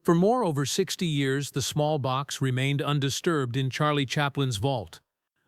For more over 60 years, the small box remained undisturbed in Charlie Chaplin's vault.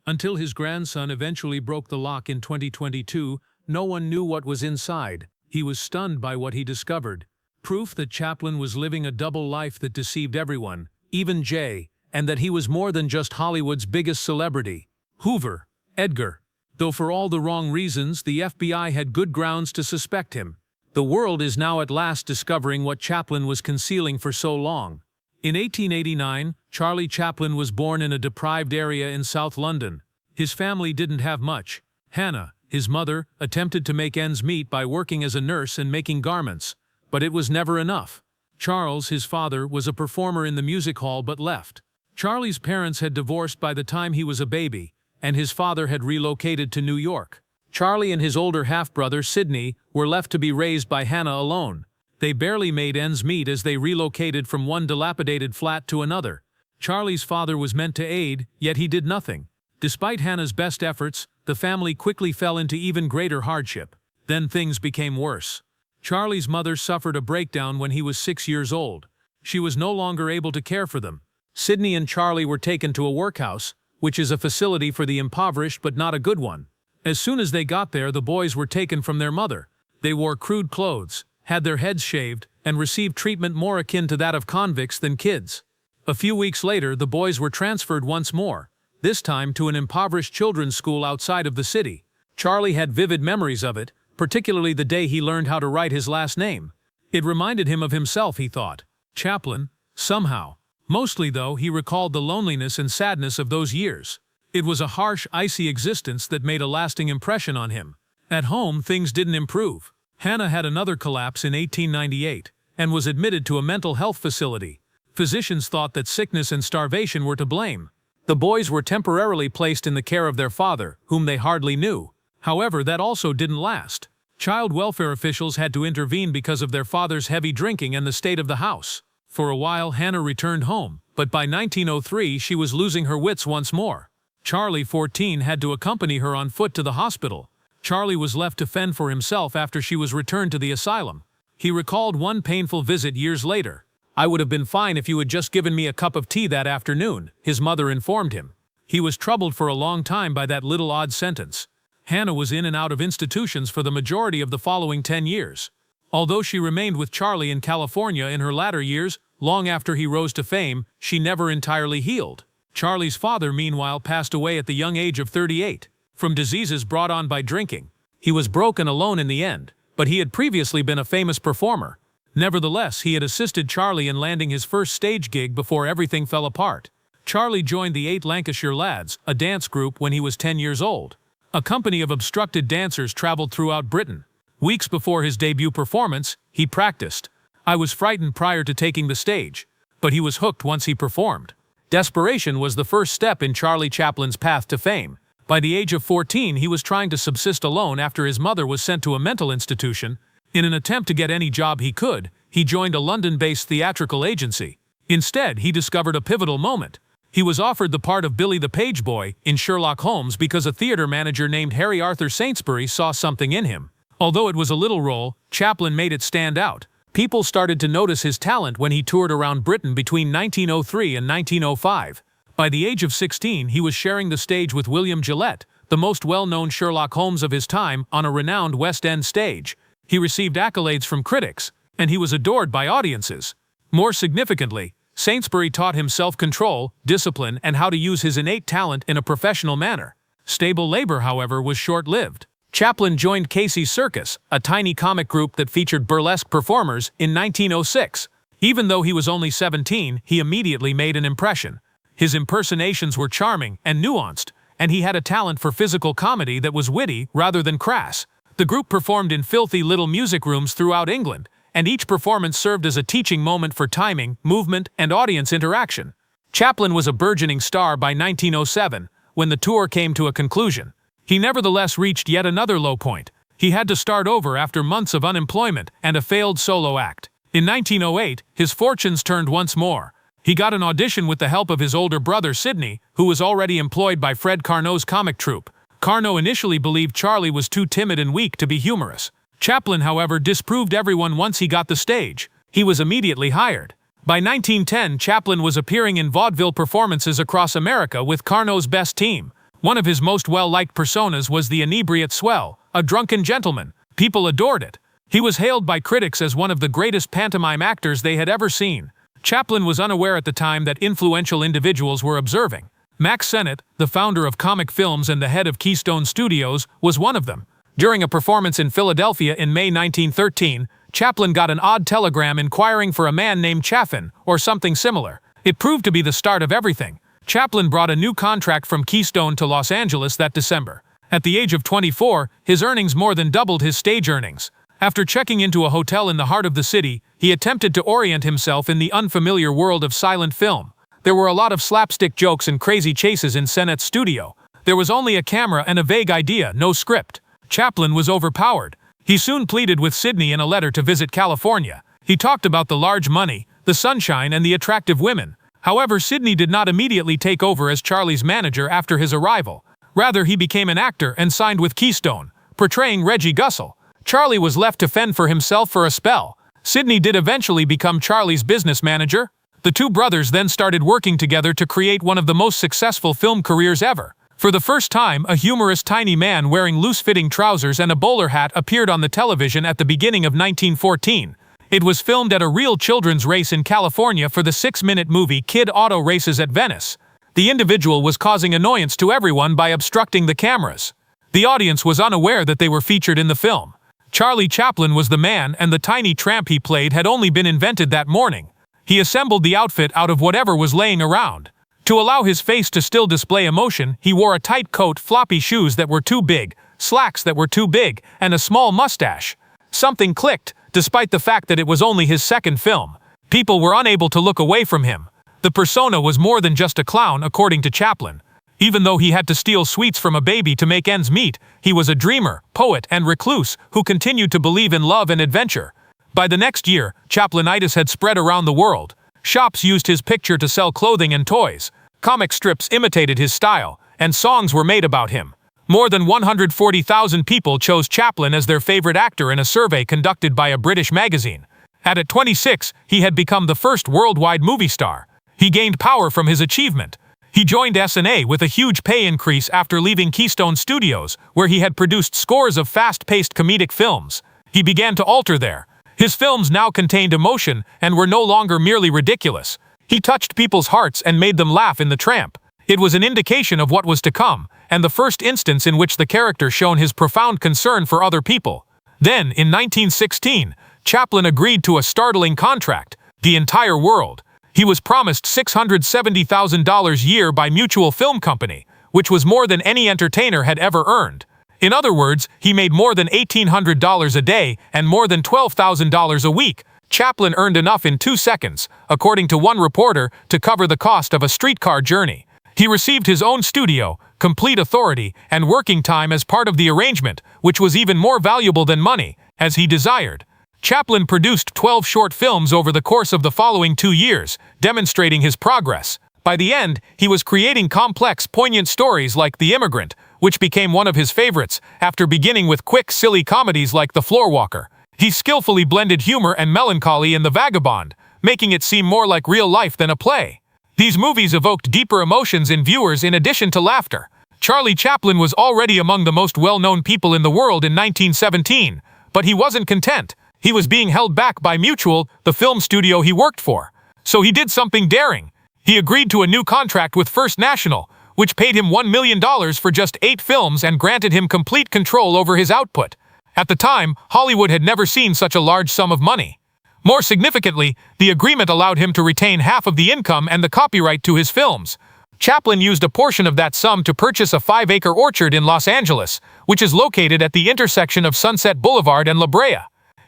Until his grandson eventually broke the lock in 2022, no one knew what was inside. He was stunned by what he discovered. Proof that Chaplin was living a double life that deceived everyone, even Jay, and that he was more than just Hollywood's biggest celebrity. Hoover, Edgar. Though for all the wrong reasons, the FBI had good grounds to suspect him. The world is now at last discovering what Chaplin was concealing for so long. In 1889, Charlie Chaplin was born in a deprived area in South London. His family didn't have much. Hannah, his mother, attempted to make ends meet by working as a nurse and making garments, but it was never enough. Charles, his father, was a performer in the music hall but left. Charlie's parents had divorced by the time he was a baby, and his father had relocated to New York. Charlie and his older half-brother, Sidney, were left to be raised by Hannah alone. They barely made ends meet as they relocated from one dilapidated flat to another. Charlie's father was meant to aid, yet he did nothing. Despite Hannah's best efforts, the family quickly fell into even greater hardship. Then things became worse. Charlie's mother suffered a breakdown when he was 6 years old. She was no longer able to care for them. Sidney and Charlie were taken to a workhouse, which is a facility for the impoverished but not a good one. As soon as they got there, the boys were taken from their mother. They wore crude clothes, had their heads shaved, and received treatment more akin to that of convicts than kids. A few weeks later, the boys were transferred once more, this time to an impoverished children's school outside of the city. Charlie had vivid memories of it, particularly the day he learned how to write his last name. It reminded him of himself, he thought. Chaplin, somehow. Mostly, though, he recalled the loneliness and sadness of those years. It was a harsh, icy existence that made a lasting impression on him. At home, things didn't improve. Hannah had another collapse in 1898 and was admitted to a mental health facility. Physicians thought that sickness and starvation were to blame. The boys were temporarily placed in the care of their father, whom they hardly knew. However, that also didn't last. Child welfare officials had to intervene because of their father's heavy drinking and the state of the house. For a while, Hannah returned home, but by 1903 she was losing her wits once more. Charlie, 14, had to accompany her on foot to the hospital. Charlie was left to fend for himself after she was returned to the asylum. He recalled one painful visit years later. "I would have been fine if you had just given me a cup of tea that afternoon," his mother informed him. He was troubled for a long time by that little odd sentence. Hannah was in and out of institutions for the majority of the following 10 years. Although she remained with Charlie in California in her latter years, long after he rose to fame, she never entirely healed. Charlie's father, meanwhile, passed away at the young age of 38, from diseases brought on by drinking. He was broken alone in the end, but he had previously been a famous performer. Nevertheless, he had assisted Charlie in landing his first stage gig before everything fell apart. Charlie joined the 8 Lancashire Lads, a dance group, when he was 10 years old. A company of obstructed dancers traveled throughout Britain. Weeks before his debut performance, he practiced. "I was frightened prior to taking the stage, but he was hooked once he performed." Desperation was the first step in Charlie Chaplin's path to fame. By the age of 14, he was trying to subsist alone after his mother was sent to a mental institution. In an attempt to get any job he could, he joined a London-based theatrical agency. Instead, he discovered a pivotal moment. He was offered the part of Billy the Page Boy in Sherlock Holmes because a theater manager named Harry Arthur Saintsbury saw something in him. Although it was a little role, Chaplin made it stand out. People started to notice his talent when he toured around Britain between 1903 and 1905. By the age of 16, he was sharing the stage with William Gillette, the most well-known Sherlock Holmes of his time, on a renowned West End stage. He received accolades from critics, and he was adored by audiences. More significantly, Saintsbury taught him self-control, discipline, and how to use his innate talent in a professional manner. Stable labor, however, was short-lived. Chaplin joined Casey's Circus, a tiny comic group that featured burlesque performers, in 1906. Even though he was only 17, he immediately made an impression. His impersonations were charming and nuanced, and he had a talent for physical comedy that was witty rather than crass. The group performed in filthy little music rooms throughout England, and each performance served as a teaching moment for timing, movement, and audience interaction. Chaplin was a burgeoning star by 1907, when the tour came to a conclusion. He nevertheless reached yet another low point. He had to start over after months of unemployment and a failed solo act. In 1908, his fortunes turned once more. He got an audition with the help of his older brother Sidney, who was already employed by Fred Carnot's comic troupe. Carnot initially believed Charlie was too timid and weak to be humorous. Chaplin, however, disproved everyone once he got the stage. He was immediately hired. By 1910, Chaplin was appearing in vaudeville performances across America with Carnot's best team. One of his most well-liked personas was the inebriate swell, a drunken gentleman. People adored it. He was hailed by critics as one of the greatest pantomime actors they had ever seen. Chaplin was unaware at the time that influential individuals were observing. Max Sennett, the founder of Comic Films and the head of Keystone Studios, was one of them. During a performance in Philadelphia in May 1913, Chaplin got an odd telegram inquiring for a man named Chaffin, or something similar. It proved to be the start of everything. Chaplin brought a new contract from Keystone to Los Angeles that December. At the age of 24, his earnings more than doubled his stage earnings. After checking into a hotel in the heart of the city, he attempted to orient himself in the unfamiliar world of silent film. There were a lot of slapstick jokes and crazy chases in Sennett's studio. There was only a camera and a vague idea, no script. Chaplin was overpowered. He soon pleaded with Sidney in a letter to visit California. He talked about the large money, the sunshine, and the attractive women. However, Sidney did not immediately take over as Charlie's manager after his arrival. Rather, he became an actor and signed with Keystone, portraying Reggie Gussell. Charlie was left to fend for himself for a spell. Sidney did eventually become Charlie's business manager. The two brothers then started working together to create one of the most successful film careers ever. For the first time, a humorous tiny man wearing loose-fitting trousers and a bowler hat appeared on the television at the beginning of 1914. It was filmed at a real children's race in California for the 6-minute movie Kid Auto Races at Venice. The individual was causing annoyance to everyone by obstructing the cameras. The audience was unaware that they were featured in the film. Charlie Chaplin was the man, and the tiny tramp he played had only been invented that morning. He assembled the outfit out of whatever was laying around. To allow his face to still display emotion, he wore a tight coat, floppy shoes that were too big, slacks that were too big, and a small mustache. Something clicked, despite the fact that it was only his second film. People were unable to look away from him. The persona was more than just a clown, according to Chaplin. Even though he had to steal sweets from a baby to make ends meet, he was a dreamer, poet, and recluse who continued to believe in love and adventure. By the next year, Chaplinitis had spread around the world. Shops used his picture to sell clothing and toys. Comic strips imitated his style, and songs were made about him. More than 140,000 people chose Chaplin as their favorite actor in a survey conducted by a British magazine. At 26, he had become the first worldwide movie star. He gained power from his achievement. He joined S&A with a huge pay increase after leaving Keystone Studios, where he had produced scores of fast-paced comedic films. He began to alter there. His films now contained emotion and were no longer merely ridiculous. He touched people's hearts and made them laugh in The Tramp. It was an indication of what was to come, and the first instance in which the character shown his profound concern for other people. Then, in 1916, Chaplin agreed to a startling contract: the entire world. He was promised $670,000 a year by Mutual Film Company, which was more than any entertainer had ever earned. In other words, he made more than $1,800 a day and more than $12,000 a week. Chaplin earned enough in 2 seconds, according to one reporter, to cover the cost of a streetcar journey. He received his own studio, complete authority, and working time as part of the arrangement, which was even more valuable than money, as he desired. Chaplin produced 12 short films over the course of the following 2 years, demonstrating his progress. By the end, he was creating complex, poignant stories like The Immigrant, which became one of his favorites, after beginning with quick, silly comedies like The Floorwalker. He skillfully blended humor and melancholy in The Vagabond, making it seem more like real life than a play. These movies evoked deeper emotions in viewers in addition to laughter. Charlie Chaplin was already among the most well-known people in the world in 1917, but he wasn't content. He was being held back by Mutual, the film studio he worked for. So he did something daring. He agreed to a new contract with First National, which paid him $1 million for just 8 films and granted him complete control over his output. At the time, Hollywood had never seen such a large sum of money. More significantly, the agreement allowed him to retain half of the income and the copyright to his films. Chaplin used a portion of that sum to purchase a 5-acre orchard in Los Angeles, which is located at the intersection of Sunset Boulevard and La Brea.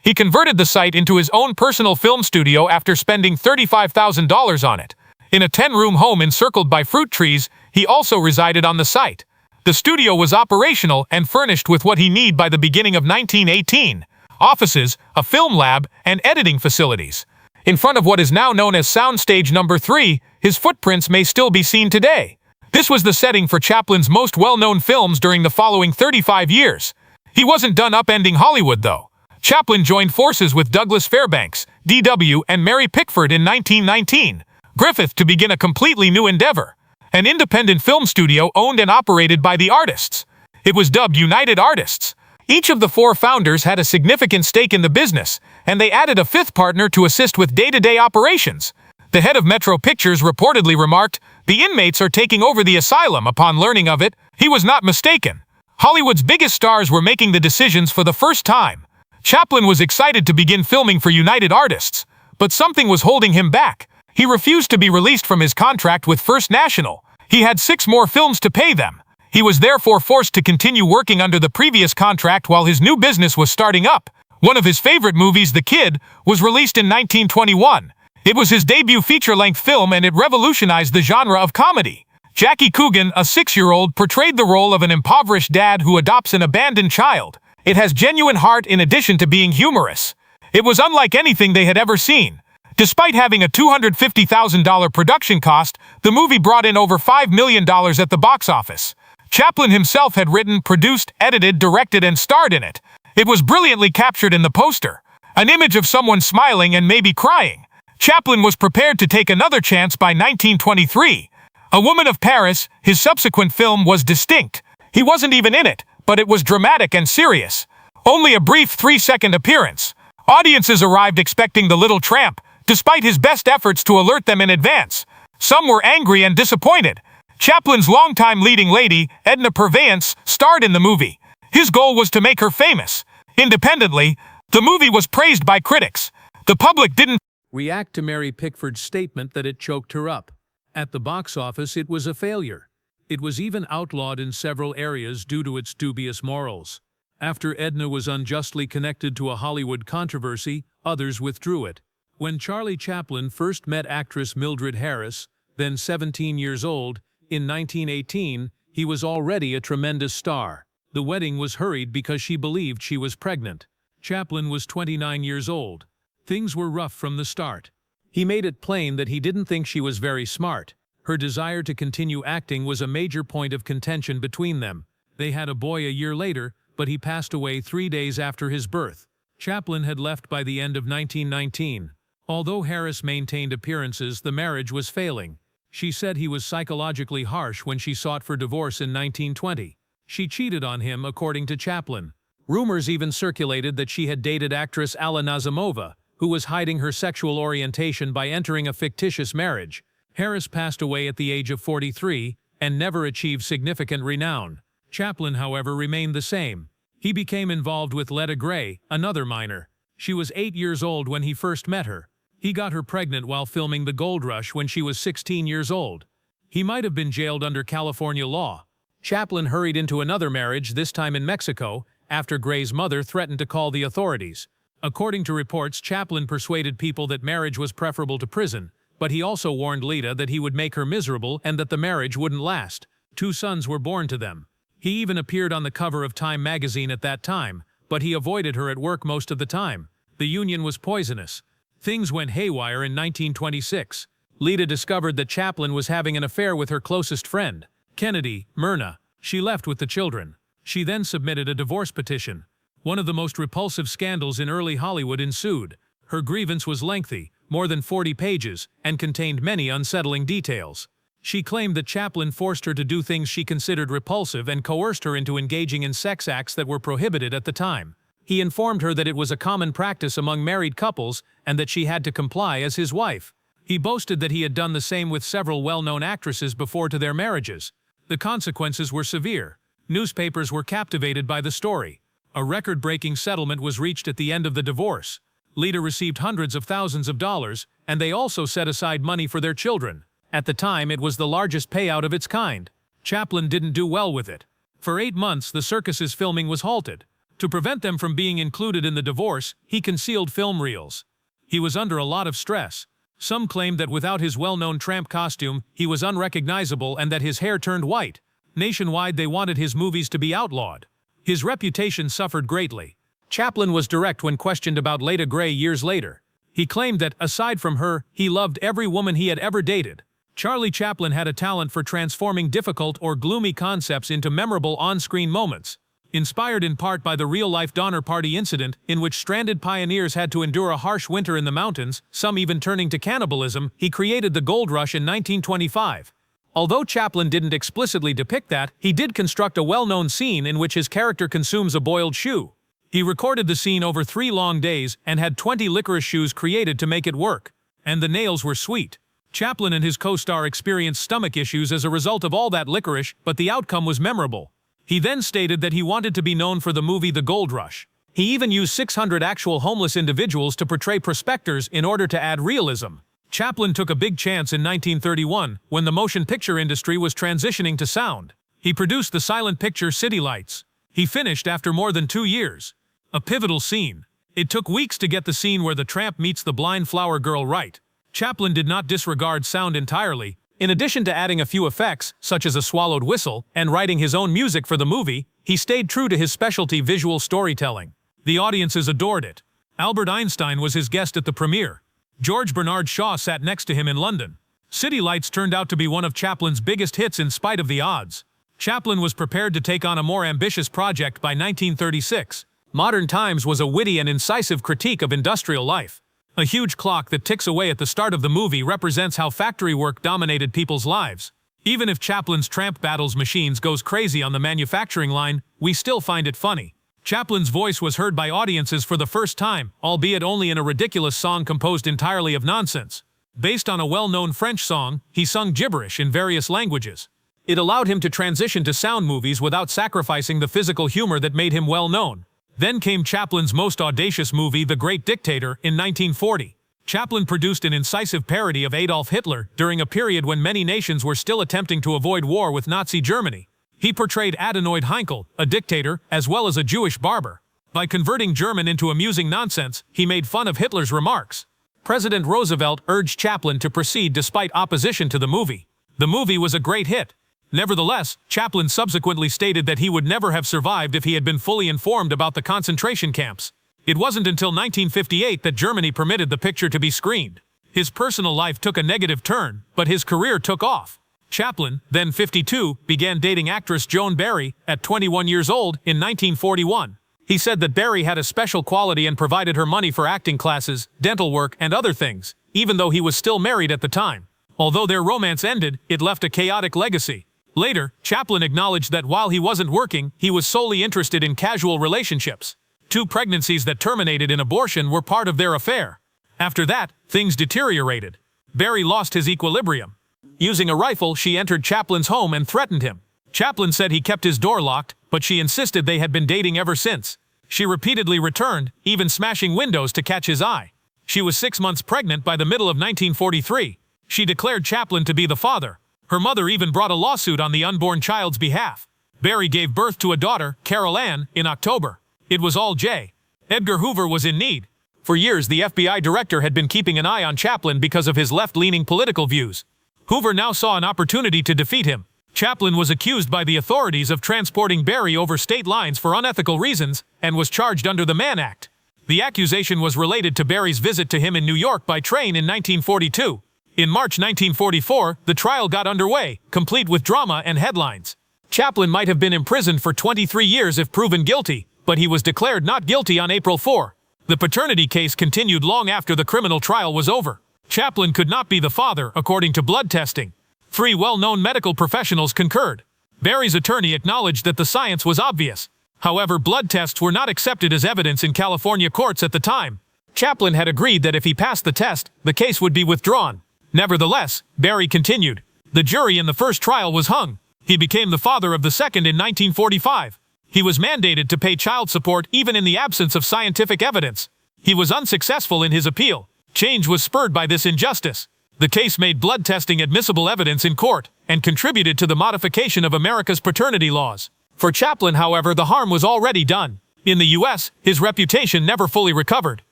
He converted the site into his own personal film studio after spending $35,000 on it. In a 10-room home encircled by fruit trees, he also resided on the site. The studio was operational and furnished with what he needed by the beginning of 1918: offices, a film lab, and editing facilities. In front of what is now known as Soundstage Number 3, his footprints may still be seen today. This was the setting for Chaplin's most well-known films during the following 35 years. He wasn't done upending Hollywood, though. Chaplin joined forces with Douglas Fairbanks, D.W. and Mary Pickford in 1919. Griffith to begin a completely new endeavor, an independent film studio owned and operated by the artists. It was dubbed United Artists. Each of the four founders had a significant stake in the business, and they added a fifth partner to assist with day-to-day operations. The head of Metro Pictures reportedly remarked, "The inmates are taking over the asylum." Upon learning of it, he was not mistaken. Hollywood's biggest stars were making the decisions for the first time. Chaplin was excited to begin filming for United Artists, but something was holding him back. He refused to be released from his contract with First National. He had 6 more films to pay them. He was therefore forced to continue working under the previous contract while his new business was starting up. One of his favorite movies, The Kid, was released in 1921. It was his debut feature-length film and it revolutionized the genre of comedy. Jackie Coogan, a 6-year-old, portrayed the role of an impoverished dad who adopts an abandoned child. It has genuine heart in addition to being humorous. It was unlike anything they had ever seen. Despite having a $250,000 production cost, the movie brought in over $5 million at the box office. Chaplin himself had written, produced, edited, directed, and starred in it. It was brilliantly captured in the poster. An image of someone smiling and maybe crying. Chaplin was prepared to take another chance by 1923. A Woman of Paris, his subsequent film, was distinct. He wasn't even in it, but it was dramatic and serious. Only a brief 3-second appearance. Audiences arrived expecting the little tramp, despite his best efforts to alert them in advance. Some were angry and disappointed. Chaplin's longtime leading lady, Edna Purviance, starred in the movie. His goal was to make her famous. Independently, the movie was praised by critics. The public didn't react to Mary Pickford's statement that it choked her up. At the box office, it was a failure. It was even outlawed in several areas due to its dubious morals. After Edna was unjustly connected to a Hollywood controversy, others withdrew it. When Charlie Chaplin first met actress Mildred Harris, then 17 years old, in 1918, he was already a tremendous star. The wedding was hurried because she believed she was pregnant. Chaplin was 29 years old. Things were rough from the start. He made it plain that he didn't think she was very smart. Her desire to continue acting was a major point of contention between them. They had a boy a year later, but he passed away 3 days after his birth. Chaplin had left by the end of 1919. Although Harris maintained appearances, the marriage was failing. She said he was psychologically harsh when she sought for divorce in 1920. She cheated on him, according to Chaplin. Rumors even circulated that she had dated actress Alla Nazimova, who was hiding her sexual orientation by entering a fictitious marriage. Harris passed away at the age of 43 and never achieved significant renown. Chaplin, however, remained the same. He became involved with Letta Gray, another minor. She was 8 years old when he first met her. He got her pregnant while filming The Gold Rush when she was 16 years old. He might have been jailed under California law. Chaplin hurried into another marriage, this time in Mexico, after Gray's mother threatened to call the authorities. According to reports, Chaplin persuaded people that marriage was preferable to prison, but he also warned Letta that he would make her miserable and that the marriage wouldn't last. 2 sons were born to them. He even appeared on the cover of Time magazine at that time, but he avoided her at work most of the time. The union was poisonous. Things went haywire in 1926. Letta discovered that Chaplin was having an affair with her closest friend, Kennedy, Myrna. She left with the children. She then submitted a divorce petition. One of the most repulsive scandals in early Hollywood ensued. Her grievance was lengthy, more than 40 pages, and contained many unsettling details. She claimed that Chaplin forced her to do things she considered repulsive and coerced her into engaging in sex acts that were prohibited at the time. He informed her that it was a common practice among married couples and that she had to comply as his wife. He boasted that he had done the same with several well-known actresses before to their marriages. The consequences were severe. Newspapers were captivated by the story. A record-breaking settlement was reached at the end of the divorce. Letta received hundreds of thousands of dollars, and they also set aside money for their children. At the time, it was the largest payout of its kind. Chaplin didn't do well with it. For 8 months, the circus's filming was halted. To prevent them from being included in the divorce, he concealed film reels. He was under a lot of stress. Some claimed that without his well-known tramp costume, he was unrecognizable and that his hair turned white. Nationwide, they wanted his movies to be outlawed. His reputation suffered greatly. Chaplin was direct when questioned about Letta Gray years later. He claimed that, aside from her, he loved every woman he had ever dated. Charlie Chaplin had a talent for transforming difficult or gloomy concepts into memorable on-screen moments. Inspired in part by the real-life Donner Party incident, in which stranded pioneers had to endure a harsh winter in the mountains, some even turning to cannibalism, he created the Gold Rush in 1925. Although Chaplin didn't explicitly depict that, he did construct a well-known scene in which his character consumes a boiled shoe. He recorded the scene over 3 long days and had 20 licorice shoes created to make it work. And the nails were sweet. Chaplin and his co-star experienced stomach issues as a result of all that licorice, but the outcome was memorable. He then stated that he wanted to be known for the movie The Gold Rush. He even used 600 actual homeless individuals to portray prospectors in order to add realism. Chaplin took a big chance in 1931, when the motion picture industry was transitioning to sound. He produced the silent picture City Lights. He finished after more than 2 years. A pivotal scene. It took weeks to get the scene where the tramp meets the blind flower girl right. Chaplin did not disregard sound entirely. In addition to adding a few effects, such as a swallowed whistle, and writing his own music for the movie, he stayed true to his specialty, visual storytelling. The audiences adored it. Albert Einstein was his guest at the premiere. George Bernard Shaw sat next to him in London. City Lights turned out to be one of Chaplin's biggest hits in spite of the odds. Chaplin was prepared to take on a more ambitious project by 1936. Modern Times was a witty and incisive critique of industrial life. A huge clock that ticks away at the start of the movie represents how factory work dominated people's lives. Even if Chaplin's tramp battles machines goes crazy on the manufacturing line, we still find it funny. Chaplin's voice was heard by audiences for the first time, albeit only in a ridiculous song composed entirely of nonsense. Based on a well-known French song, he sung gibberish in various languages. It allowed him to transition to sound movies without sacrificing the physical humor that made him well-known. Then came Chaplin's most audacious movie, The Great Dictator, in 1940. Chaplin produced an incisive parody of Adolf Hitler during a period when many nations were still attempting to avoid war with Nazi Germany. He portrayed Adenoid Heinkel, a dictator, as well as a Jewish barber. By converting German into amusing nonsense, he made fun of Hitler's remarks. President Roosevelt urged Chaplin to proceed despite opposition to the movie. The movie was a great hit. Nevertheless, Chaplin subsequently stated that he would never have survived if he had been fully informed about the concentration camps. It wasn't until 1958 that Germany permitted the picture to be screened. His personal life took a negative turn, but his career took off. Chaplin, then 52, began dating actress Joan Barry at 21 years old in 1941. He said that Barry had a special quality and provided her money for acting classes, dental work, and other things, even though he was still married at the time. Although their romance ended, it left a chaotic legacy. Later, Chaplin acknowledged that while he wasn't working, he was solely interested in casual relationships. 2 pregnancies that terminated in abortion were part of their affair. After that, things deteriorated. Barry lost his equilibrium. Using a rifle, she entered Chaplin's home and threatened him. Chaplin said he kept his door locked, but she insisted they had been dating ever since. She repeatedly returned, even smashing windows to catch his eye. She was 6 months pregnant by the middle of 1943. She declared Chaplin to be the father. Her mother even brought a lawsuit on the unborn child's behalf. Barry gave birth to a daughter, Carol Ann, in October. It was all J. Edgar Hoover was in need. For years, the FBI director had been keeping an eye on Chaplin because of his left-leaning political views. Hoover now saw an opportunity to defeat him. Chaplin was accused by the authorities of transporting Barry over state lines for unethical reasons and was charged under the Mann Act. The accusation was related to Barry's visit to him in New York by train in 1942. In March 1944, the trial got underway, complete with drama and headlines. Chaplin might have been imprisoned for 23 years if proven guilty, but he was declared not guilty on April 4. The paternity case continued long after the criminal trial was over. Chaplin could not be the father, according to blood testing. 3 well-known medical professionals concurred. Barry's attorney acknowledged that the science was obvious. However, blood tests were not accepted as evidence in California courts at the time. Chaplin had agreed that if he passed the test, the case would be withdrawn. Nevertheless, Barry continued. The jury in the first trial was hung. He became the father of the second in 1945. He was mandated to pay child support even in the absence of scientific evidence. He was unsuccessful in his appeal. Change was spurred by this injustice. The case made blood testing admissible evidence in court and contributed to the modification of America's paternity laws. For Chaplin, however, the harm was already done. In the U.S., his reputation never fully recovered.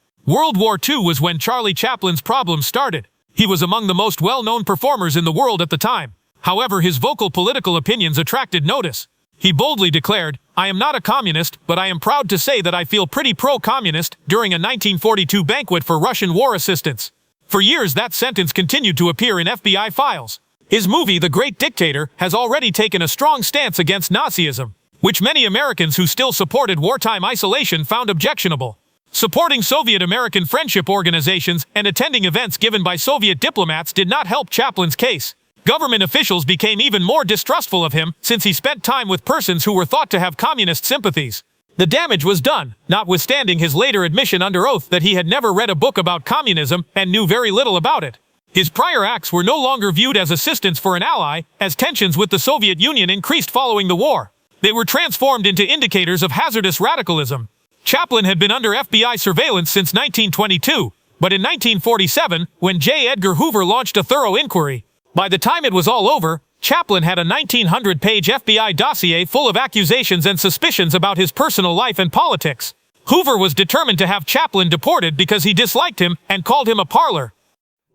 World War II was when Charlie Chaplin's problems started. He was among the most well-known performers in the world at the time. However, his vocal political opinions attracted notice. He boldly declared, "I am not a communist, but I am proud to say that I feel pretty pro-communist," during a 1942 banquet for Russian war assistance. For years, that sentence continued to appear in FBI files. His movie, The Great Dictator, has already taken a strong stance against Nazism. which many Americans who still supported wartime isolation found objectionable. Supporting Soviet-American friendship organizations and attending events given by Soviet diplomats did not help Chaplin's case. Government officials became even more distrustful of him since he spent time with persons who were thought to have communist sympathies. The damage was done, notwithstanding his later admission under oath that he had never read a book about communism and knew very little about it. His prior acts were no longer viewed as assistance for an ally, as tensions with the Soviet Union increased following the war. They were transformed into indicators of hazardous radicalism. Chaplin had been under FBI surveillance since 1922, but in 1947, when J. Edgar Hoover launched a thorough inquiry, by the time it was all over, Chaplin had a 1,900-page FBI dossier full of accusations and suspicions about his personal life and politics. Hoover was determined to have Chaplin deported because he disliked him and called him a parlor.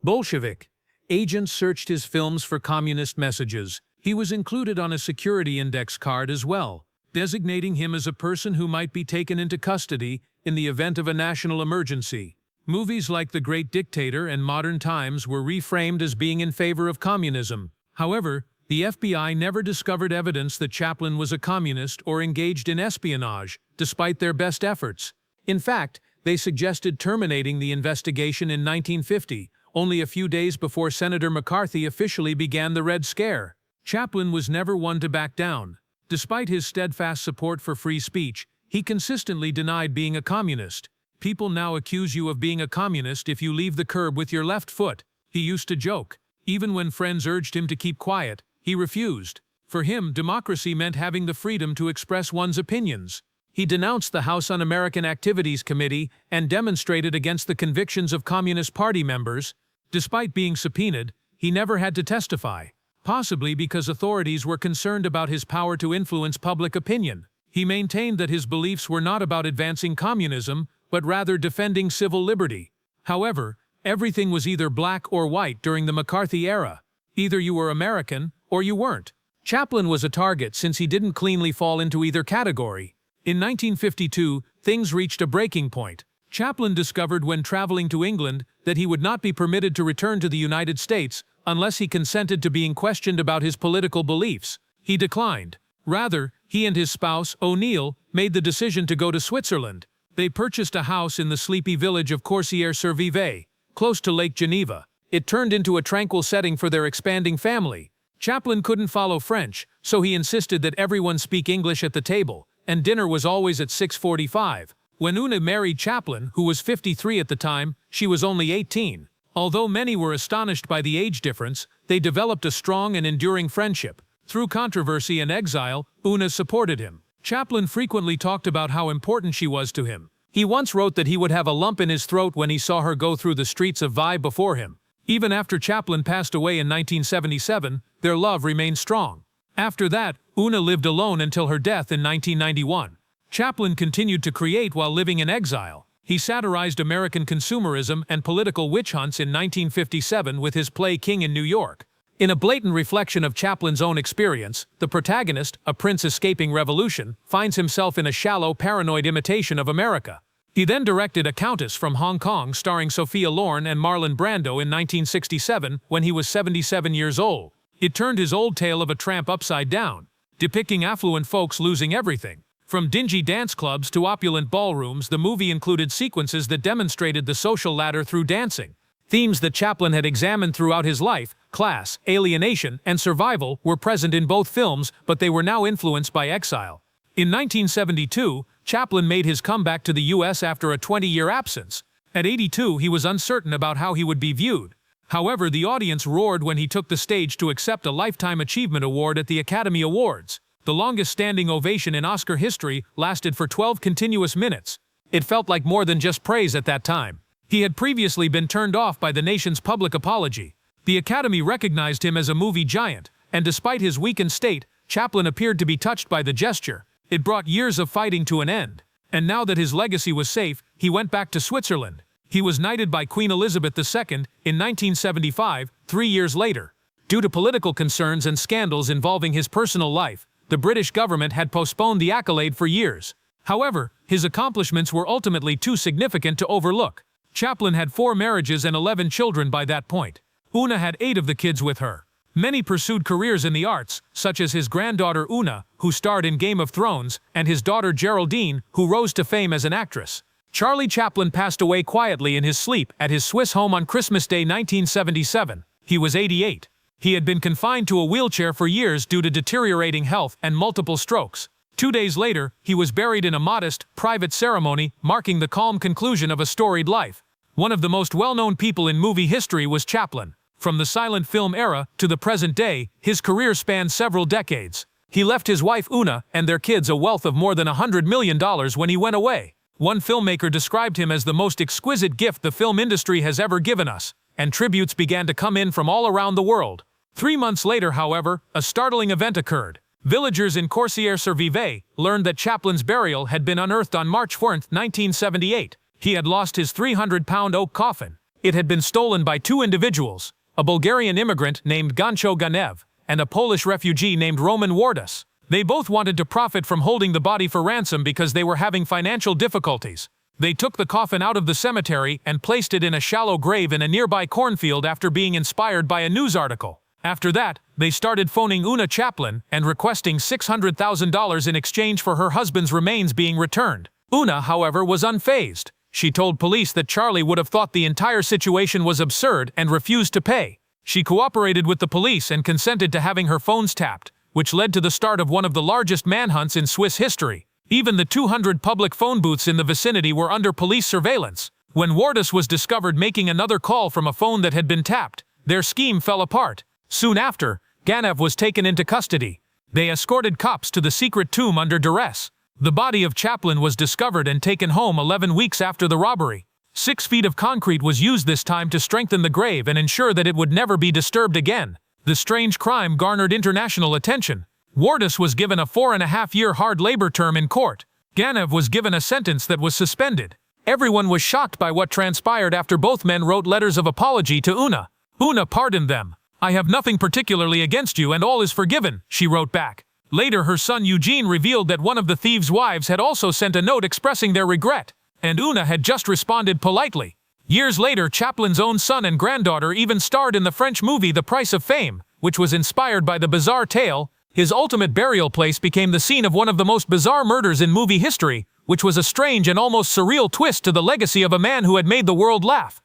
Bolshevik. Agents searched his films for communist messages. He was included on a security index card as well, designating him as a person who might be taken into custody in the event of a national emergency. Movies like The Great Dictator and Modern Times were reframed as being in favor of communism. However, the FBI never discovered evidence that Chaplin was a communist or engaged in espionage, despite their best efforts. In fact, they suggested terminating the investigation in 1950, only a few days before Senator McCarthy officially began the Red Scare. Chaplin was never one to back down. Despite his steadfast support for free speech, he consistently denied being a communist. "People now accuse you of being a communist if you leave the curb with your left foot," he used to joke. Even when friends urged him to keep quiet, he refused. For him, democracy meant having the freedom to express one's opinions. He denounced the House Un-American Activities Committee and demonstrated against the convictions of Communist Party members. Despite being subpoenaed, he never had to testify, possibly because authorities were concerned about his power to influence public opinion. He maintained that his beliefs were not about advancing communism, but rather defending civil liberty. However, everything was either black or white during the McCarthy era. Either you were American, or you weren't. Chaplin was a target since he didn't cleanly fall into either category. In 1952, things reached a breaking point. Chaplin discovered when traveling to England that he would not be permitted to return to the United States unless he consented to being questioned about his political beliefs. He declined. Rather, he and his spouse, O'Neill, made the decision to go to Switzerland. They purchased a house in the sleepy village of Corsier-sur-Vevey, close to Lake Geneva. It turned into a tranquil setting for their expanding family. Chaplin couldn't follow French, so he insisted that everyone speak English at the table, and dinner was always at 6:45. When Una married Chaplin, who was 53 at the time, she was only 18. Although many were astonished by the age difference, they developed a strong and enduring friendship. Through controversy and exile, Una supported him. Chaplin frequently talked about how important she was to him. He once wrote that he would have a lump in his throat when he saw her go through the streets of Vevey before him. Even after Chaplin passed away in 1977, their love remained strong. After that, Una lived alone until her death in 1991. Chaplin continued to create while living in exile. He satirized American consumerism and political witch hunts in 1957 with his play King in New York. In a blatant reflection of Chaplin's own experience, the protagonist, a prince escaping revolution, finds himself in a shallow, paranoid imitation of America. He then directed A Countess from Hong Kong starring Sophia Loren and Marlon Brando in 1967 when he was 77 years old. It turned his old tale of a tramp upside down, depicting affluent folks losing everything. From dingy dance clubs to opulent ballrooms, the movie included sequences that demonstrated the social ladder through dancing. Themes that Chaplin had examined throughout his life, class, alienation, and survival, were present in both films, but they were now influenced by exile. In 1972, Chaplin made his comeback to the U.S. after a 20-year absence. At 82, he was uncertain about how he would be viewed. However, the audience roared when he took the stage to accept a Lifetime Achievement Award at the Academy Awards. The longest standing ovation in Oscar history lasted for 12 continuous minutes. It felt like more than just praise at that time. He had previously been turned off by the nation's public apology. The Academy recognized him as a movie giant, and despite his weakened state, Chaplin appeared to be touched by the gesture. It brought years of fighting to an end. And now that his legacy was safe, he went back to Switzerland. He was knighted by Queen Elizabeth II in 1975, 3 years later. Due to political concerns and scandals involving his personal life, the British government had postponed the accolade for years. However, his accomplishments were ultimately too significant to overlook. Chaplin had 4 marriages and 11 children by that point. Una had 8 of the kids with her. Many pursued careers in the arts, such as his granddaughter Una, who starred in Game of Thrones, and his daughter Geraldine, who rose to fame as an actress. Charlie Chaplin passed away quietly in his sleep at his Swiss home on Christmas Day 1977. He was 88. He had been confined to a wheelchair for years due to deteriorating health and multiple strokes. 2 days later, he was buried in a modest, private ceremony, marking the calm conclusion of a storied life. One of the most well-known people in movie history was Chaplin. From the silent film era to the present day, his career spanned several decades. He left his wife Una and their kids a wealth of more than $100 million when he went away. One filmmaker described him as the most exquisite gift the film industry has ever given us, and tributes began to come in from all around the world. 3 months later, however, a startling event occurred. Villagers in Corsier-sur-Vevey learned that Chaplin's burial had been unearthed on March 4, 1978. He had lost his 300-pound oak coffin. It had been stolen by 2 individuals, a Bulgarian immigrant named Gancho Ganev, and a Polish refugee named Roman Wardas. They both wanted to profit from holding the body for ransom because they were having financial difficulties. They took the coffin out of the cemetery and placed it in a shallow grave in a nearby cornfield after being inspired by a news article. After that, they started phoning Una Chaplin and requesting $600,000 in exchange for her husband's remains being returned. Una, however, was unfazed. She told police that Charlie would have thought the entire situation was absurd and refused to pay. She cooperated with the police and consented to having her phones tapped, which led to the start of one of the largest manhunts in Swiss history. Even the 200 public phone booths in the vicinity were under police surveillance. When Wardas was discovered making another call from a phone that had been tapped, their scheme fell apart. Soon after, Ganev was taken into custody. They escorted cops to the secret tomb under duress. The body of Chaplin was discovered and taken home 11 weeks after the robbery. 6 feet of concrete was used this time to strengthen the grave and ensure that it would never be disturbed again. The strange crime garnered international attention. Wardas was given a 4.5-year hard labor term in court. Ganev was given a sentence that was suspended. Everyone was shocked by what transpired after both men wrote letters of apology to Una. Una pardoned them. "I have nothing particularly against you and all is forgiven," she wrote back. Later, her son Eugene revealed that one of the thieves' wives had also sent a note expressing their regret, and Una had just responded politely. Years later, Chaplin's own son and granddaughter even starred in the French movie The Price of Fame, which was inspired by the bizarre tale. His ultimate burial place became the scene of one of the most bizarre murders in movie history, which was a strange and almost surreal twist to the legacy of a man who had made the world laugh.